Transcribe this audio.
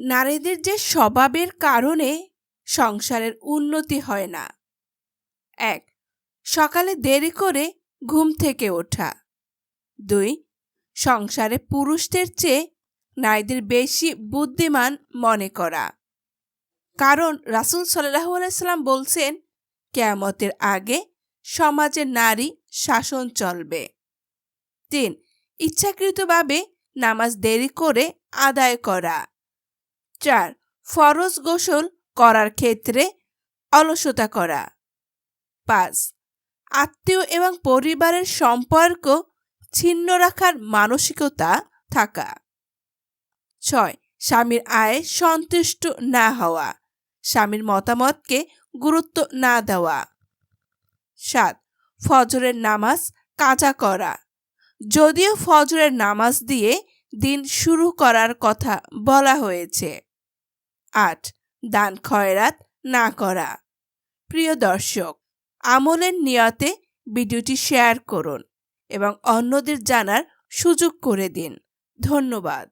নারীদের যে স্বভাবের কারণে সংসারের উন্নতি হয় না। ১. সকালে দেরি করে ঘুম থেকে ওঠা। ২. সংসারে পুরুষদের চেয়ে নারীদের বেশি বুদ্ধিমান মনে করা। কারণ রাসূল সাল্লাল্লাহু আলাইহি সাল্লাম বলছেন, কিয়ামতের আগে সমাজে নারী শাসন চলবে। ৩. ইচ্ছাকৃতভাবে নামাজ দেরি করে আদায় করা। ৪. ফরজ গোসল করার ক্ষেত্রে অলসতা করা। ৫. আত্মীয় এবং পরিবারের সম্পর্ক ছিন্ন রাখার মানসিকতা থাকা। ৬. স্বামীর আয়ে সন্তুষ্ট না হওয়া, স্বামীর মতামতকে গুরুত্ব না দেওয়া। ৭. ফজরের নামাজ কাজা করা, যদিও ফজরের নামাজ দিয়ে দিন শুরু করার কথা বলা হয়েছে। ৮. দান খয়রাত না করা। প্রিয় দর্শক, আমলের নিয়তে ভিডিওটি শেয়ার করুন এবং অন্যদের জানার সুযোগ করে দিন। ধন্যবাদ।